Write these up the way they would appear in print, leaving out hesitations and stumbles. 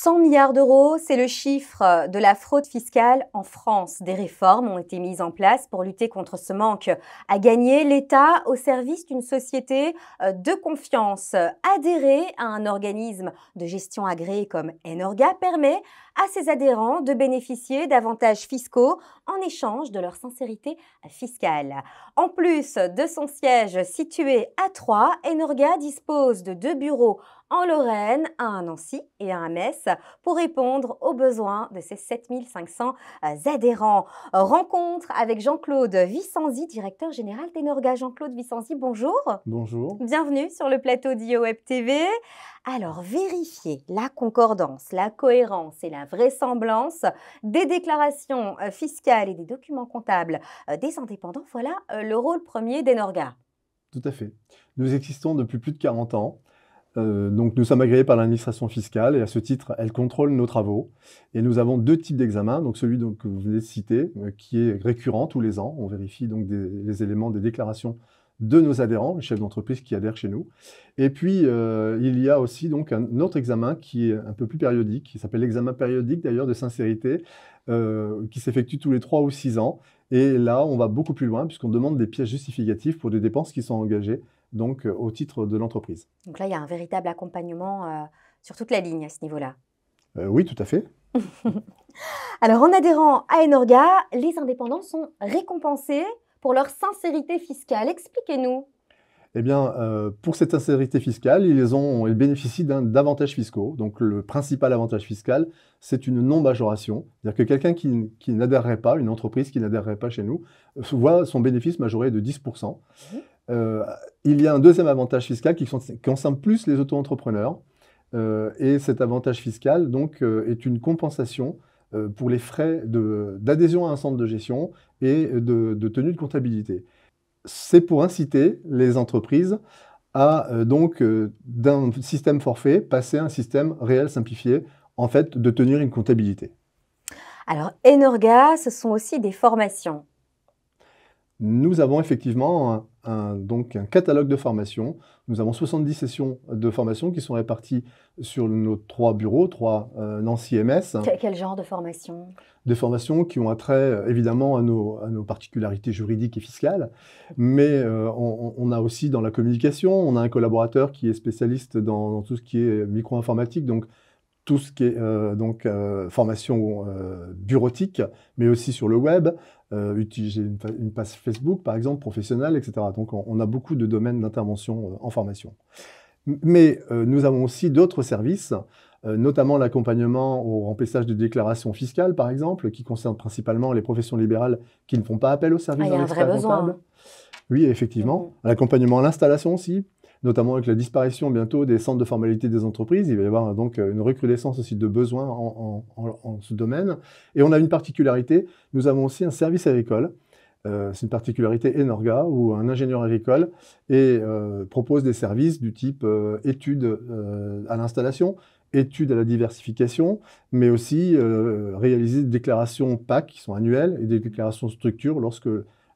100 milliards d'euros, c'est le chiffre de la fraude fiscale en France. Des réformes ont été mises en place pour lutter contre ce manque à gagner. L'État au service d'une société de confiance. Adhérer à un organisme de gestion agréé comme Enorga permet à ses adhérents de bénéficier d'avantages fiscaux en échange de leur sincérité fiscale. En plus de son siège situé à Troyes, Enorga dispose de 2 bureaux en Lorraine, à Nancy et à Metz, pour répondre aux besoins de ses 7500 adhérents. Rencontre avec Jean-Claude Vicenzi, directeur général d'Enorga. Jean-Claude Vicenzi, bonjour. Bonjour. Bienvenue sur le plateau d'IO-Web TV. Alors, vérifier la concordance, la cohérence et la vraisemblance des déclarations fiscales et des documents comptables des indépendants, voilà le rôle premier d'Enorga. Tout à fait. Nous existons depuis plus de 40 ans. Donc nous sommes agréés par l'administration fiscale et à ce titre, elle contrôle nos travaux. Et nous avons 2 types d'examens. Donc celui que vous venez de citer, qui est récurrent tous les ans. On vérifie donc les éléments des déclarations de nos adhérents, les chefs d'entreprise qui adhèrent chez nous. Et puis, il y a aussi donc un autre examen qui est un peu plus périodique, qui s'appelle l'examen périodique d'ailleurs de sincérité, qui s'effectue tous les 3 ou 6 ans. Et là, on va beaucoup plus loin puisqu'on demande des pièces justificatives pour des dépenses qui sont engagées donc au titre de l'entreprise. Donc là, il y a un véritable accompagnement sur toute la ligne à ce niveau-là. Oui, tout à fait. Alors, en adhérant à Enorga, les indépendants sont récompensés pour leur sincérité fiscale. Expliquez-nous. Eh bien, pour cette sincérité fiscale, ils bénéficient d'avantages fiscaux. Donc, le principal avantage fiscal, c'est une non-majoration. C'est-à-dire que quelqu'un qui n'adhérerait pas, une entreprise qui n'adhérerait pas chez nous, voit son bénéfice majoré de 10%. Il y a un deuxième avantage fiscal qui concerne plus les auto-entrepreneurs. Et cet avantage fiscal, donc, est une compensation pour les frais d'adhésion à un centre de gestion et de tenue de comptabilité. C'est pour inciter les entreprises à, d'un système forfait, passer à un système réel simplifié, en fait, de tenir une comptabilité. Alors, Enorga, ce sont aussi des formations. Nous avons effectivement donc un catalogue de formations. Nous avons 70 sessions de formation qui sont réparties sur nos 3 bureaux, Nancy et Metz. Quel genre de formation? Des formations qui ont attrait évidemment à nos particularités juridiques et fiscales, mais on a aussi dans la communication, on a un collaborateur qui est spécialiste dans tout ce qui est micro-informatique, donc tout ce qui est formation bureautique, mais aussi sur le web, utiliser une page Facebook par exemple, professionnelle, etc. Donc on a beaucoup de domaines d'intervention en formation. Mais nous avons aussi d'autres services, notamment l'accompagnement au remplissage de déclarations fiscales, par exemple, qui concerne principalement les professions libérales qui ne font pas appel au service d'un expert comptable. Oui, effectivement. L'accompagnement à l'installation aussi, notamment avec la disparition bientôt des centres de formalité des entreprises. Il va y avoir donc une recrudescence aussi de besoins en ce domaine. Et on a une particularité, nous avons aussi un service agricole. C'est une particularité Enorga où un ingénieur agricole propose des services du type études à l'installation, études à la diversification, mais aussi réaliser des déclarations PAC qui sont annuelles et des déclarations structure lorsque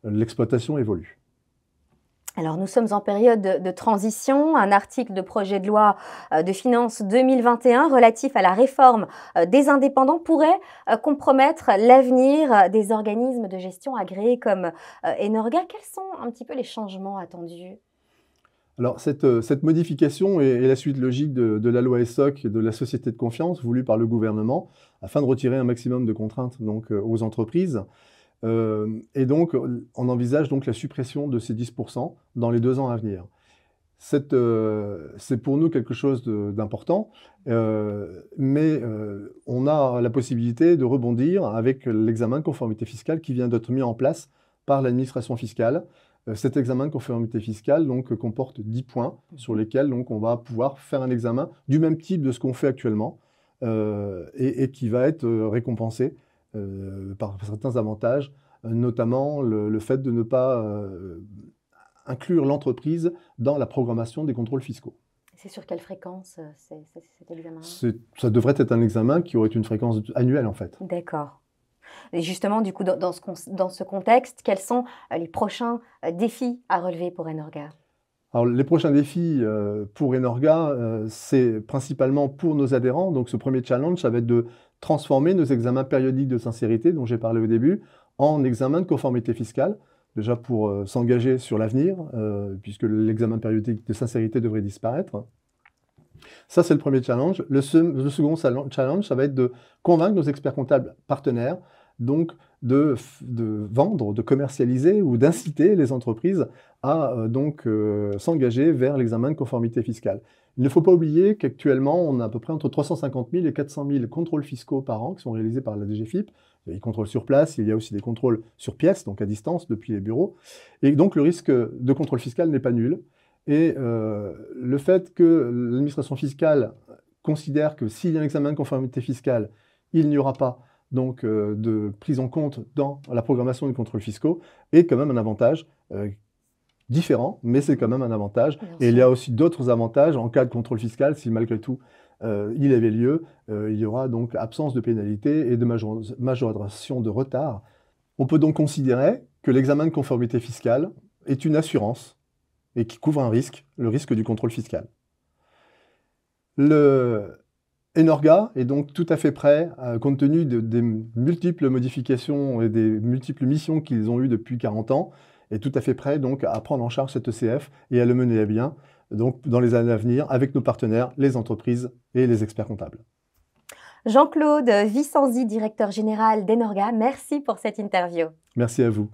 l'exploitation évolue. Alors, nous sommes en période de transition. Un article de projet de loi de finances 2021 relatif à la réforme des indépendants pourrait compromettre l'avenir des organismes de gestion agréés comme Enorga. Quels sont un petit peu les changements attendus ? Alors, cette modification est la suite logique de la loi ESSOC, de la société de confiance voulue par le gouvernement, afin de retirer un maximum de contraintes donc, aux entreprises. Et donc, on envisage donc la suppression de ces 10% dans les 2 ans à venir. C'est pour nous quelque chose d'important, mais on a la possibilité de rebondir avec l'examen de conformité fiscale qui vient d'être mis en place par l'administration fiscale. Cet examen de conformité fiscale donc, comporte 10 points sur lesquels donc, on va pouvoir faire un examen du même type de ce qu'on fait actuellement et qui va être récompensé par certains avantages, notamment le fait de ne pas inclure l'entreprise dans la programmation des contrôles fiscaux. C'est sur quelle fréquence cet examen? Ça devrait être un examen qui aurait une fréquence annuelle en fait. D'accord. Et justement, du coup, dans ce contexte, quels sont les prochains défis à relever pour Enorga? Alors, les prochains défis pour Enorga, c'est principalement pour nos adhérents. Donc, ce premier challenge, ça va être de transformer nos examens périodiques de sincérité, dont j'ai parlé au début, en examens de conformité fiscale. Déjà pour s'engager sur l'avenir, puisque l'examen périodique de sincérité devrait disparaître. Ça, c'est le premier challenge. Le second challenge, ça va être de convaincre nos experts comptables partenaires, donc de vendre, de commercialiser ou d'inciter les entreprises à s'engager vers l'examen de conformité fiscale. Il ne faut pas oublier qu'actuellement, on a à peu près entre 350 000 et 400 000 contrôles fiscaux par an qui sont réalisés par la DGFiP. Il y a des contrôles sur place, il y a aussi des contrôles sur pièce, donc à distance, depuis les bureaux. Et donc, le risque de contrôle fiscal n'est pas nul. Et le fait que l'administration fiscale considère que s'il y a un examen de conformité fiscale, il n'y aura pas donc de prise en compte dans la programmation des contrôles fiscaux est quand même un avantage différent, mais c'est quand même un avantage. Et il y a aussi d'autres avantages en cas de contrôle fiscal, si malgré tout il avait lieu, il y aura donc absence de pénalité et de majoration de retard. On peut donc considérer que l'examen de conformité fiscale est une assurance et qui couvre un risque, le risque du contrôle fiscal. Le Enorga est donc tout à fait prêt, compte tenu des multiples modifications et des multiples missions qu'ils ont eues depuis 40 ans, est tout à fait prêt donc à prendre en charge cet ECF et à le mener à bien donc, dans les années à venir avec nos partenaires, les entreprises et les experts comptables. Jean-Claude Vicenzi, directeur général d'Enorga, merci pour cette interview. Merci à vous.